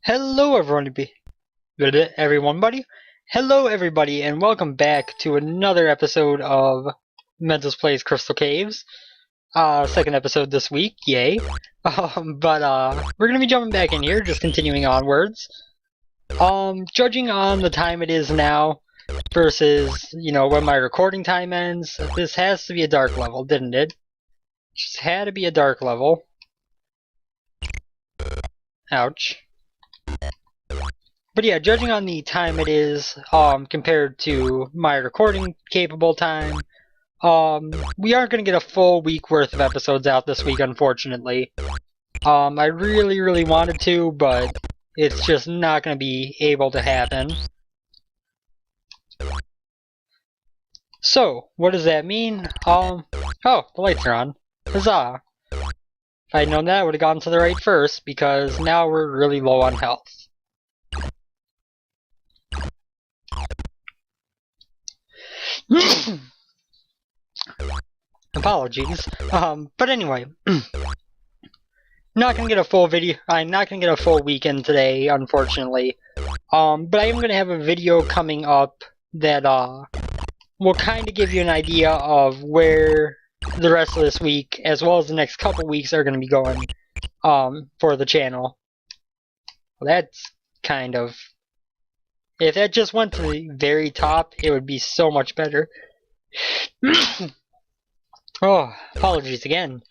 Hello everyone, buddy. Hello everybody, and welcome back to another episode of Mentos Plays Crystal Caves. Second episode this week, yay. We're gonna be jumping back in here, just continuing onwards. Judging on the time it is now versus, when my recording time ends, this has to be a dark level, didn't it? Just had to be a dark level. Ouch. But yeah, judging on the time it is, compared to my recording capable time, we aren't going to get a full week worth of episodes out this week, unfortunately. I really wanted to, but it's just not going to be able to happen. So, what does that mean? Oh, the lights are on. Huzzah! If I'd known that, I would have gone to the right first, because now we're really low on health. Apologies. But anyway, not gonna get a full video. I'm not gonna get a full weekend today, unfortunately. But I am gonna have a video coming up that will kind of give you an idea of where the rest of this week, as well as the next couple weeks, are gonna be going. For the channel. Well, that's kind of. If that just went to the very top, it would be so much better. Oh, apologies again.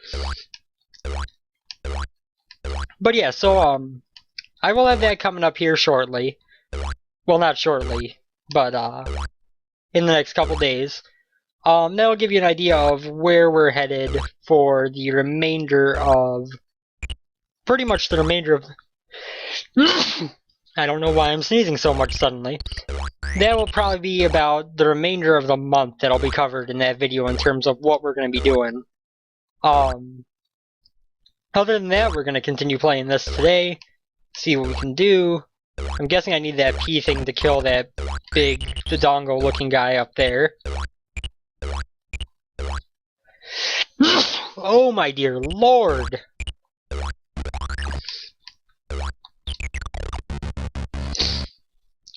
But yeah, so, I will have that coming up here shortly. Well, not shortly, but, in the next couple days. That'll give you an idea of where we're headed for the remainder of... Pretty much the remainder of... I don't know why I'm sneezing so much suddenly. That will probably be about the remainder of the month that'll be covered in that video in terms of what we're going to be doing. Other than that, we're going to continue playing this today, see what we can do. I'm guessing I need that P thing to kill that big, Dodongo looking guy up there. Oh my dear lord!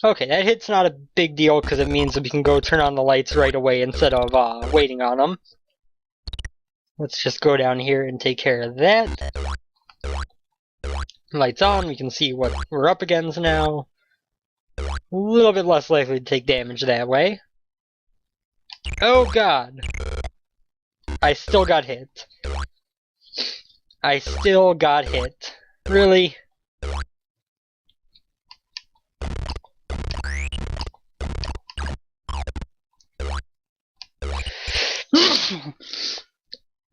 Okay, that hit's not a big deal because it means that we can go turn on the lights right away instead of waiting on them. Let's just go down here and take care of that. Lights on, we can see what we're up against now. A little bit less likely to take damage that way. Oh god! I still got hit. I still got hit. Really?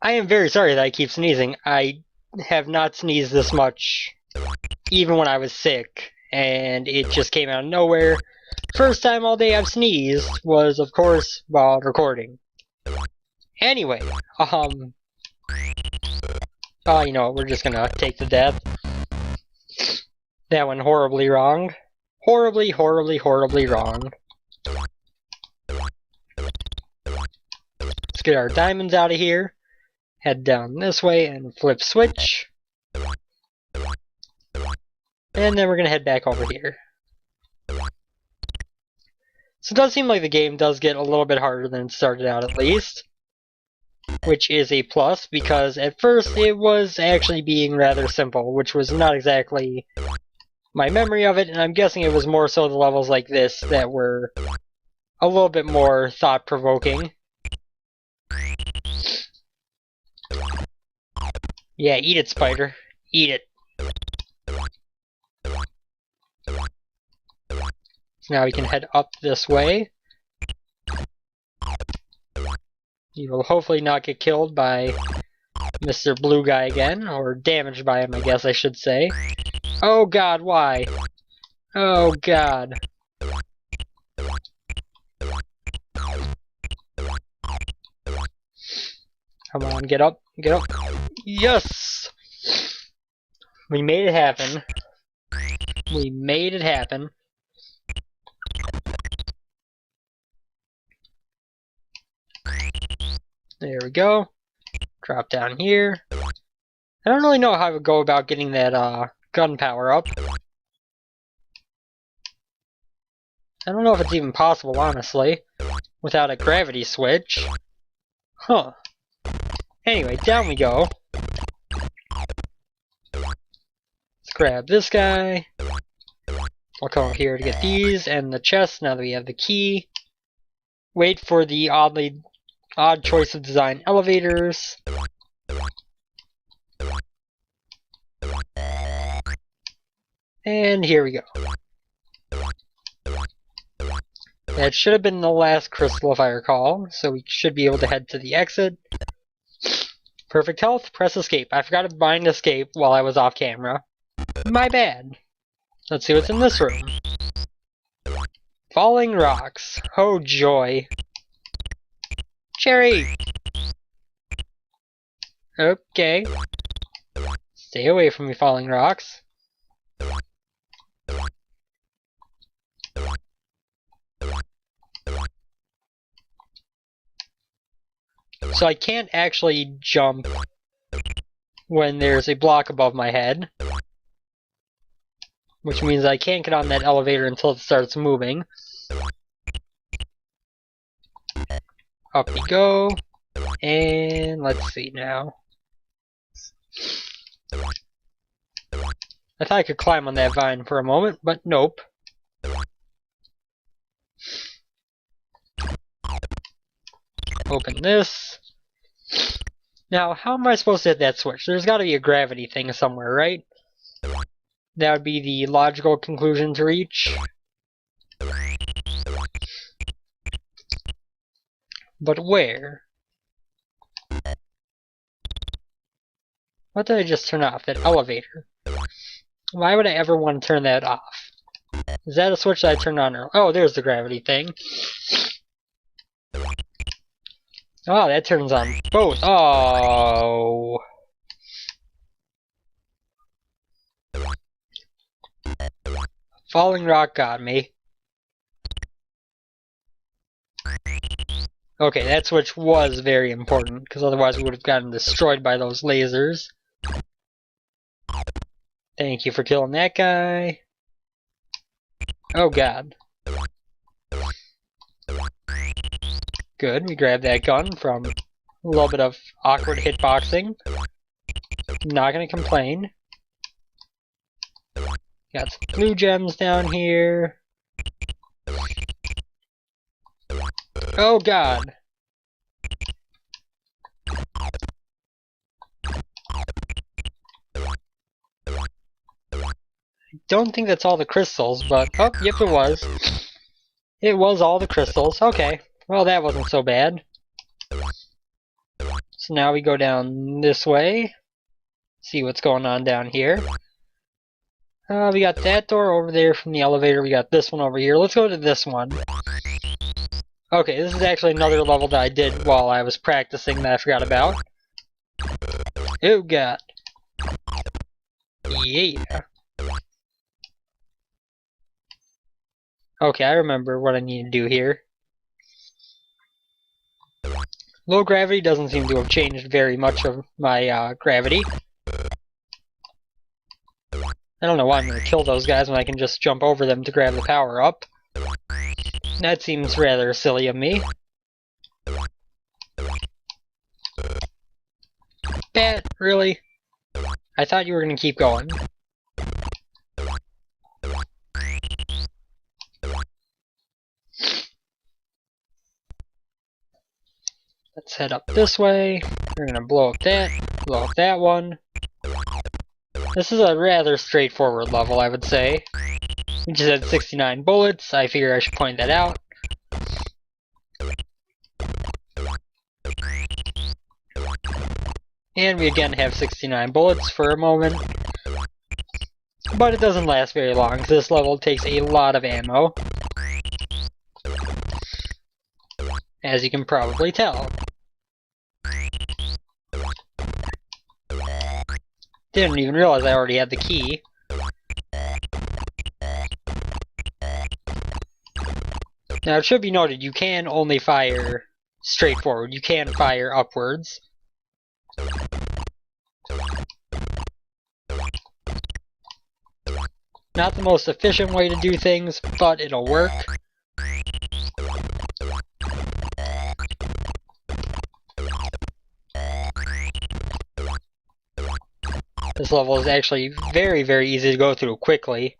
I am very sorry that I keep sneezing. I have not sneezed this much, even when I was sick, and it just came out of nowhere. First time all day I've sneezed was, of course, while recording. Anyway, you know what, we're just gonna take the death. That went horribly wrong. Horribly wrong. Let's get our diamonds out of here. Head down this way and flip switch. And then we're gonna head back over here. So it does seem like the game does get a little bit harder than it started out, at least. Which is a plus, because at first it was actually being rather simple, which was not exactly my memory of it, and I'm guessing it was more so the levels like this that were a little bit more thought-provoking. Yeah, eat it, spider. Eat it. So now we can head up this way. You will hopefully not get killed by Mr. Blue Guy again, or damaged by him, I guess I should say. Oh god, why? Oh god. Come on, get up, get up. Yes! We made it happen. We made it happen. There we go. Drop down here. I don't really know how I would go about getting that gun power up. I don't know if it's even possible, honestly, without a gravity switch. Huh. Anyway, down we go. Let's grab this guy. I'll come over here to get these and the chest now that we have the key. Wait for the odd choice of design elevators. And here we go. That should have been the last crystal if I recall, so we should be able to head to the exit. Perfect health, press escape. I forgot to bind escape while I was off camera. My bad. Let's see what's in this room. Falling rocks. Oh joy. Cherry! Okay. Stay away from me, falling rocks. So I can't actually jump when there's a block above my head. Which means I can't get on that elevator until it starts moving. Up we go. And let's see now. I thought I could climb on that vine for a moment, but nope. Open this. Now, how am I supposed to hit that switch? There's got to be a gravity thing somewhere, right? That would be the logical conclusion to reach. But where? What did I just turn off? That elevator. Why would I ever want to turn that off? Is that a switch that I turned on earlier? Oh, there's the gravity thing. Oh, that turns on both. Oh. Falling rock got me. Okay, that switch was very important, because otherwise we would have gotten destroyed by those lasers. Thank you for killing that guy. Oh god. Good, we grabbed that gun from a little bit of awkward hitboxing. Not gonna complain. Got some blue gems down here. Oh god. I don't think that's all the crystals, but oh, yep it was. It was all the crystals. Okay. Well, that wasn't so bad. So now we go down this way. See what's going on down here. We got that door over there from the elevator. We got this one over here. Let's go to this one. Okay, this is actually another level that I did while I was practicing that I forgot about. Oh god. Yeah. Okay, I remember what I need to do here. Low gravity doesn't seem to have changed very much of my gravity. I don't know why I'm going to kill those guys when I can just jump over them to grab the power up. That seems rather silly of me. Bat, really? I thought you were going to keep going. Let's head up this way. We're going to blow up that one. This is a rather straightforward level, I would say. We just had 69 bullets. I figure I should point that out. And we again have 69 bullets for a moment. But it doesn't last very long, because this level takes a lot of ammo. As you can probably tell. Didn't even realize I already had the key. Now it should be noted, you can only fire straightforward. You can fire upwards. Not the most efficient way to do things, but it'll work. This level is actually very, very easy to go through quickly.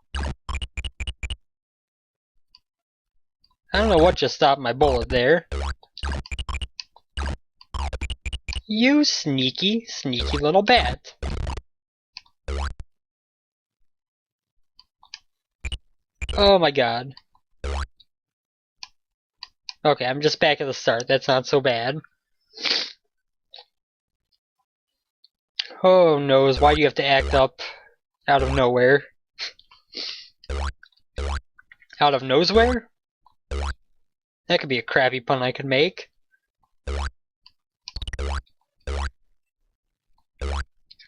I don't know what just stopped my bullet there. You sneaky, sneaky little bat. Oh my god. Okay, I'm just back at the start. That's not so bad. Oh noes, why do you have to act up out of nowhere? Out of nosewhere? That could be a crappy pun I could make.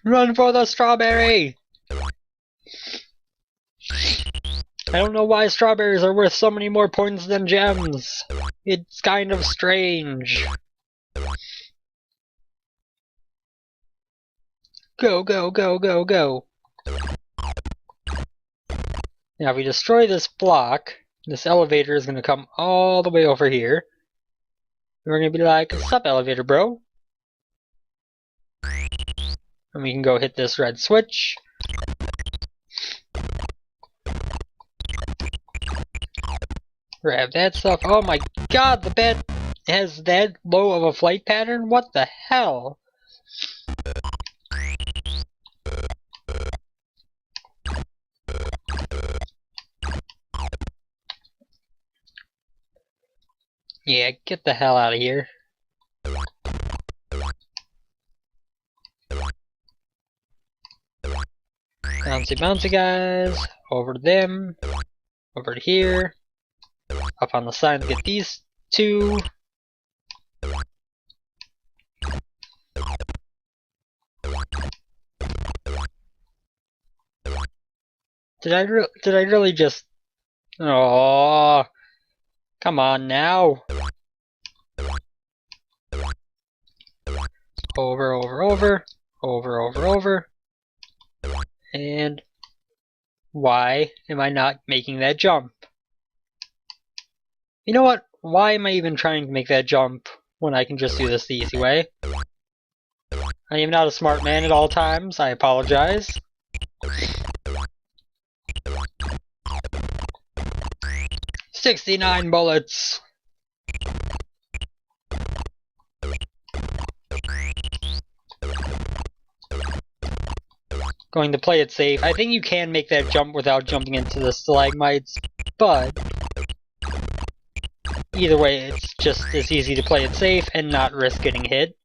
Run for the strawberry! I don't know why strawberries are worth so many more points than gems. It's kind of strange. Go, go, go, go, go. Now if we destroy this block, this elevator is going to come all the way over here. We're going to be like, sup elevator bro? And we can go hit this red switch. Grab that stuff. Oh my god, the bat has that low of a flight pattern? What the hell? Yeah, get the hell out of here. Bouncy bouncy guys. Over to them. Over to here. Up on the side to get these two. Did I really just... Oh, come on now. Over, over, over. Over, over, over. And why am I not making that jump? You know what? Why am I even trying to make that jump when I can just do this the easy way? I am not a smart man at all times. I apologize. "69 bullets!" Going to play it safe. I think you can make that jump without jumping into the stalagmites, but either way, it's just as easy to play it safe and not risk getting hit.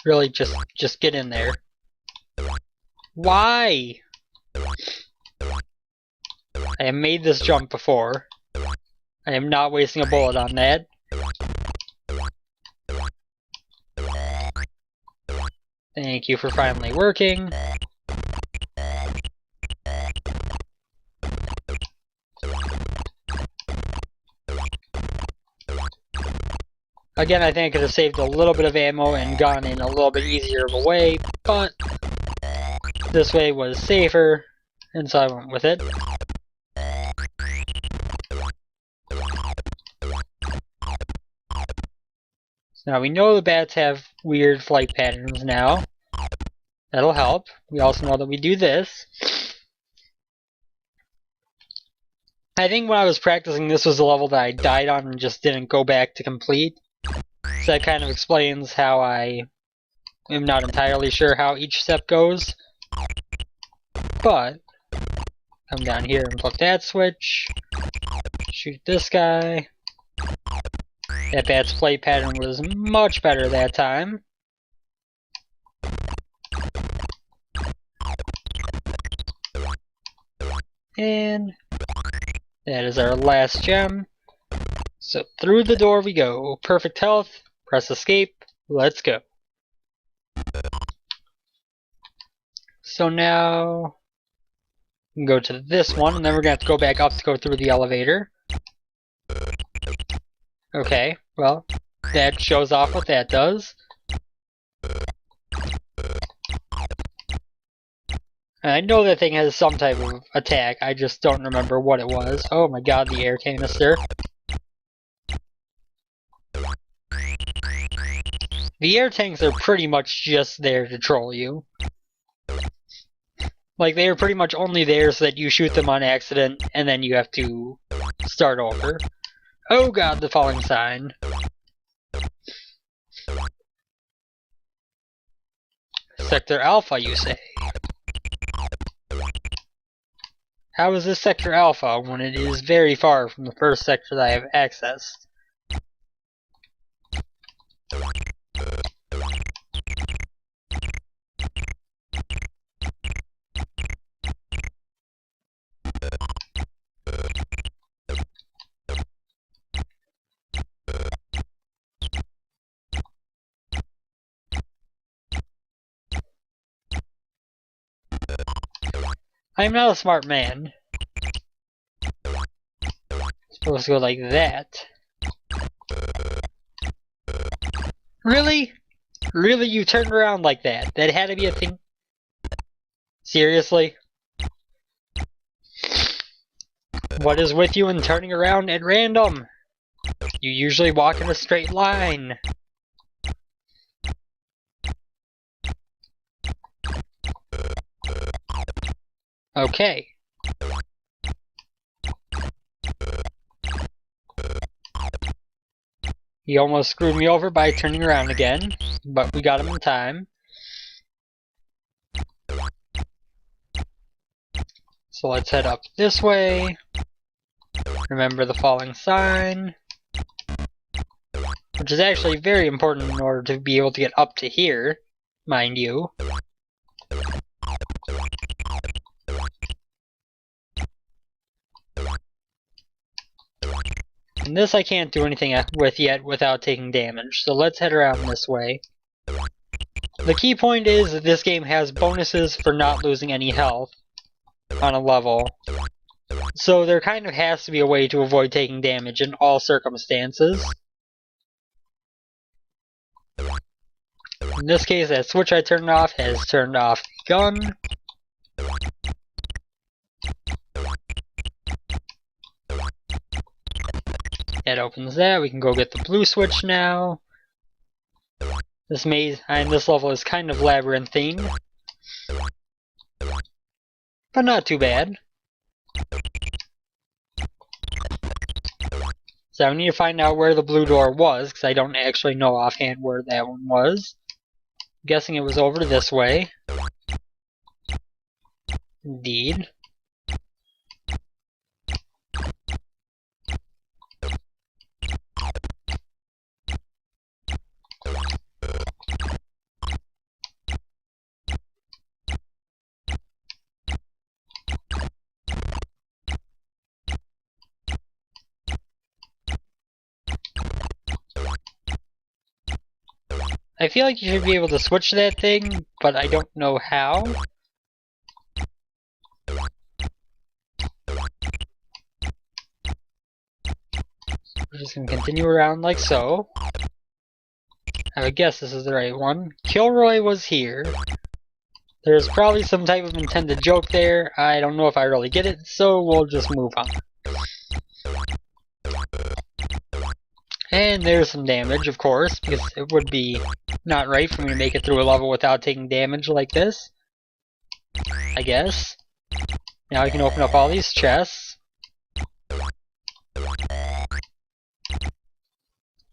Really, just get in there. Why? I have made this jump before. I am not wasting a bullet on that. Thank you for finally working. Again, I think I could have saved a little bit of ammo and gone in a little bit easier of a way, but this way was safer, and so I went with it. So now we know the bats have weird flight patterns now. That'll help. We also know that we do this. I think when I was practicing, this was the level that I died on and just didn't go back to complete. So that kind of explains how I am not entirely sure how each step goes. But, come down here and flip that switch. Shoot this guy. That bat's play pattern was much better that time. And that is our last gem. So through the door we go. Perfect health. Press escape. Let's go. So now we can go to this one, and then we're going to have to go back up to go through the elevator. Okay, well, that shows off what that does. And I know that thing has some type of attack, I just don't remember what it was. Oh my god, the air canister. The air tanks are pretty much just there to troll you. Like, they are pretty much only there so that you shoot them on accident, and then you have to start over. Oh god, the falling sign. Sector Alpha, you say? How is this Sector Alpha when it is very far from the first sector that I have accessed? I'm not a smart man. It's supposed to go like that. Really? Really, you turned around like that? That had to be a thing? Seriously? What is with you and turning around at random? You usually walk in a straight line. Okay. He almost screwed me over by turning around again, but we got him in time. So let's head up this way. Remember the falling sign, which is actually very important in order to be able to get up to here, mind you. And this I can't do anything with yet without taking damage, so let's head around this way. The key point is that this game has bonuses for not losing any health on a level. So there kind of has to be a way to avoid taking damage in all circumstances. In this case, that switch I turned off has turned off the gun. That opens that. We can go get the blue switch now. This maze and this level is kind of labyrinthine, but not too bad. So I need to find out where the blue door was, because I don't actually know offhand where that one was. I'm guessing it was over this way. Indeed. I feel like you should be able to switch that thing, but I don't know how. We're just going to continue around like so. I would guess this is the right one. Kilroy was here. There's probably some type of intended joke there. I don't know if I really get it, so we'll just move on. And there's some damage, of course, because it would be not right for me to make it through a level without taking damage like this. I guess. Now I can open up all these chests.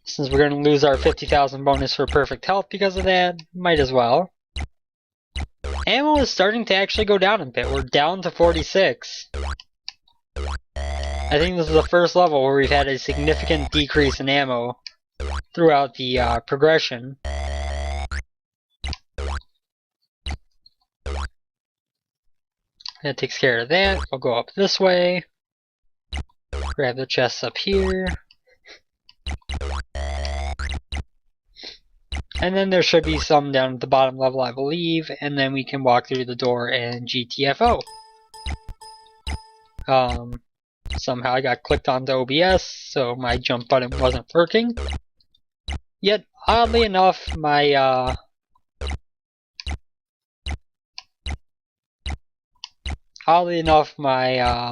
Since we're going to lose our 50,000 bonus for perfect health because of that, might as well. Ammo is starting to actually go down a bit. We're down to 46. I think this is the first level where we've had a significant decrease in ammo throughout the progression. That takes care of that. We'll go up this way. Grab the chests up here. And then there should be some down at the bottom level, I believe, and then we can walk through the door and GTFO. Somehow I got clicked onto OBS, so my jump button wasn't working. Yet, oddly enough, my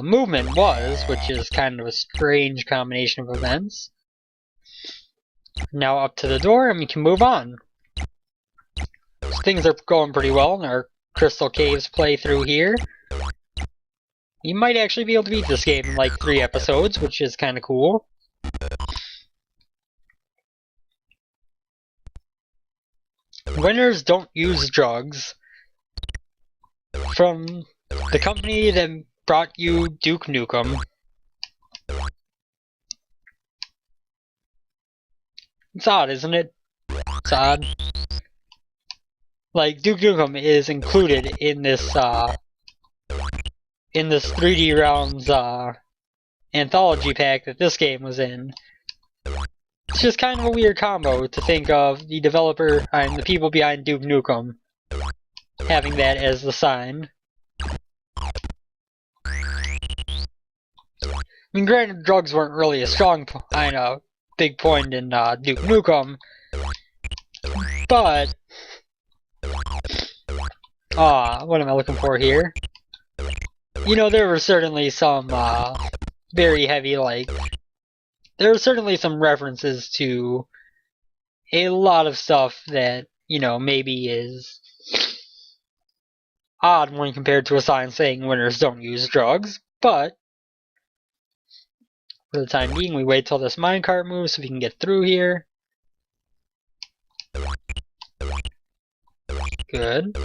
movement was, which is kind of a strange combination of events. Now up to the door, and we can move on. things are going pretty well in our Crystal Caves playthrough here. You might actually be able to beat this game in like 3 episodes, which is kind of cool. Winners don't use drugs. From the company that brought you Duke Nukem. It's odd, isn't it? It's odd. Like, Duke Nukem is included in this 3D Realms, anthology pack that this game was in. It's just kind of a weird combo to think of the developer and the people behind Duke Nukem having that as the sign. I mean, granted, drugs weren't really a strong, big point in Duke Nukem, but what am I looking for here? You know, there were certainly some very heavy, there were certainly some references to a lot of stuff that, you know, maybe is odd when compared to a sign saying winners don't use drugs, but for the time being, we wait till this minecart moves so we can get through here. Good.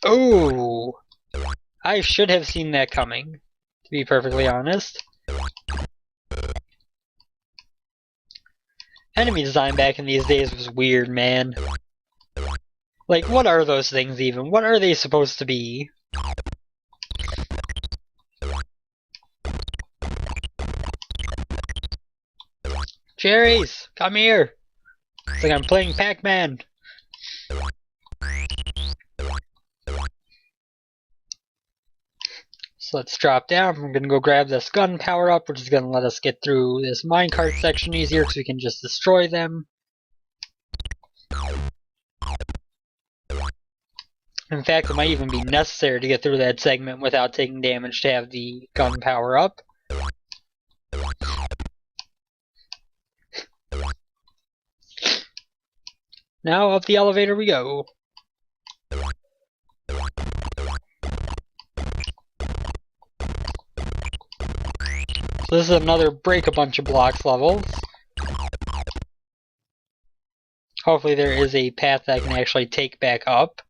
Oh! I should have seen that coming, to be perfectly honest. Enemy design back in these days was weird, man. Like, what are those things even? What are they supposed to be? Cherries, come here! It's like I'm playing Pac-Man. So let's drop down. We're gonna go grab this gun power up, which is gonna let us get through this minecart section easier because we can just destroy them. In fact, it might even be necessary to get through that segment without taking damage to have the gun power up. Now up the elevator we go. So this is another break a bunch of blocks levels. Hopefully there is a path that I can actually take back up.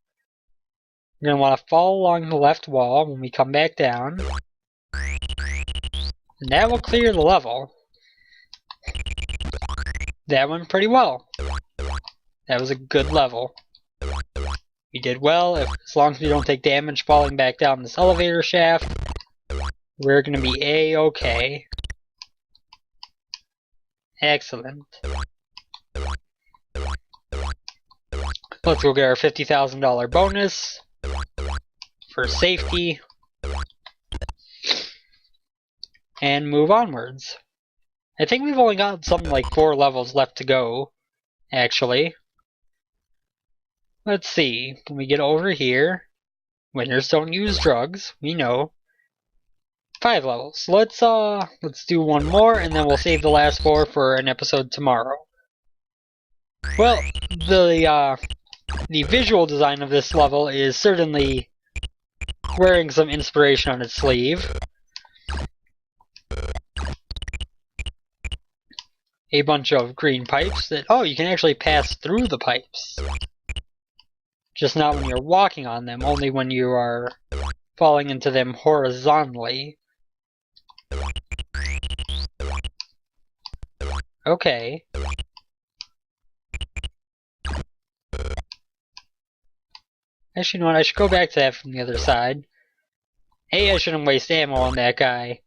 You're going to want to follow along the left wall when we come back down. And that will clear the level. That went pretty well. That was a good level. You did well. As long as we don't take damage falling back down this elevator shaft, we're going to be A-okay. Excellent. Let's go get our $50,000 bonus for safety and move onwards. I think we've only got something like 4 levels left to go, actually. Let's see. When we get over here, winners don't use drugs, we know. 5 levels. Let's do one more and then we'll save the last 4 for an episode tomorrow. Well, the visual design of this level is certainly wearing some inspiration on its sleeve. A bunch of green pipes that, oh, you can actually pass through the pipes. Just not when you're walking on them, only when you are falling into them horizontally. Okay. Actually, you know what? I should go back to that from the other side. A, I shouldn't waste ammo on that guy.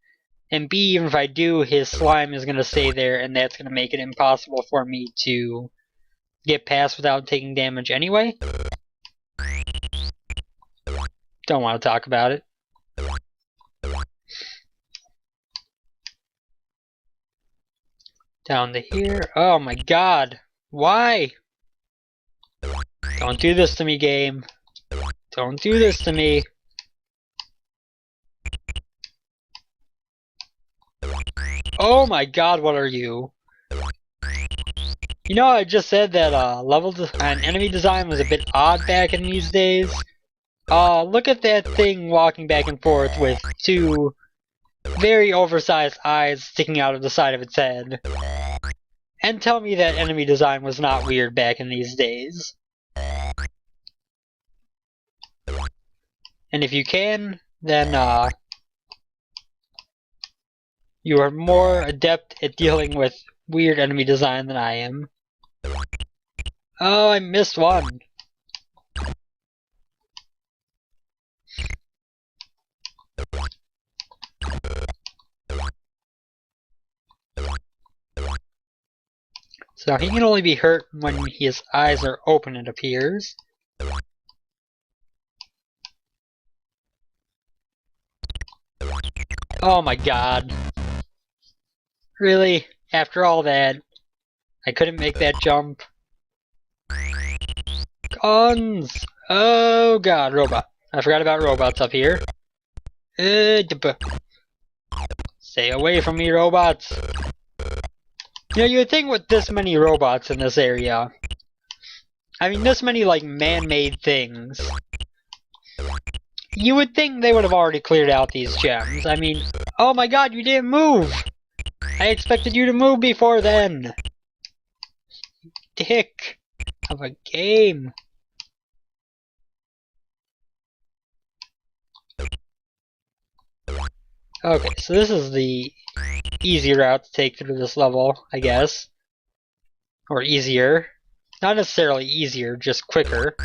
And B, even if I do, his slime is going to stay there, and that's going to make it impossible for me to get past without taking damage anyway. Don't want to talk about it. Down to here. Oh my god. Why? Don't do this to me, game. Don't do this to me. Oh my god, what are you? You know, I just said that and enemy design was a bit odd back in these days. Look at that thing walking back and forth with two very oversized eyes sticking out of the side of its head. And tell me that enemy design was not weird back in these days. And if you can, then you are more adept at dealing with weird enemy design than I am. Oh, I missed one. So he can only be hurt when his eyes are open, it appears. Oh my god. Really? After all that, I couldn't make that jump? Guns! Oh god, robot. I forgot about robots up here. Stay away from me, robots. You know, you would think with this many robots in this area, I mean, this many, like, man-made things, you would think they would have already cleared out these gems. I mean, oh my god, you didn't move! I expected you to move before then! Dick of a game. Okay, so this is the easy route to take through this level, I guess. Or easier. Not necessarily easier, just quicker.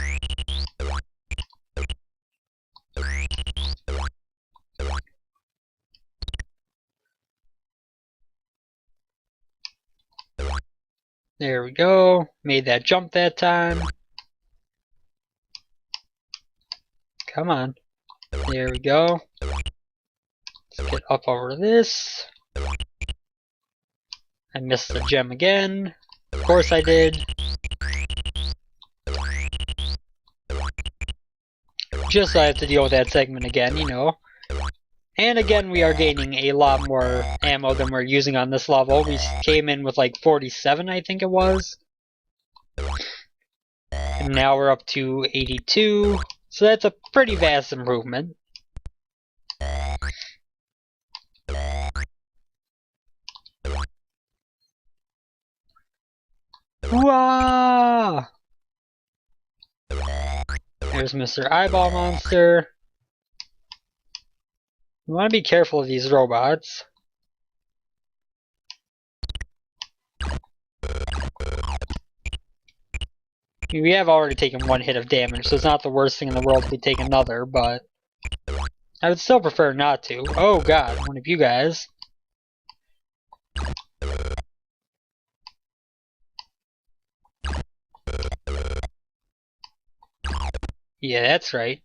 There we go. Made that jump that time. Come on. There we go. Let's get up over this. I missed the gem again. Of course I did. Just so I have to deal with that segment again, you know. And again, we are gaining a lot more ammo than we're using on this level. We came in with like 47, I think it was. And now we're up to 82. So that's a pretty vast improvement. Whoa! There's Mr. Eyeball Monster. You want to be careful of these robots. We have already taken one hit of damage, so it's not the worst thing in the world if we take another, but I would still prefer not to. Oh god, one of you guys. Yeah, that's right.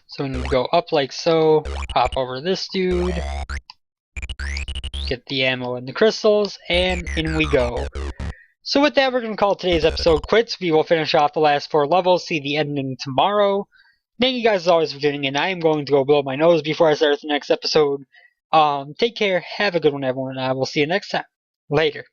So we need to go up like so, hop over this dude, get the ammo and the crystals, and in we go. So with that, we're going to call today's episode quits. We will finish off the last 4 levels, see the ending tomorrow. Thank you guys as always for tuning in. I am going to go blow my nose before I start the next episode. Take care, have a good one everyone, and I will see you next time. Later.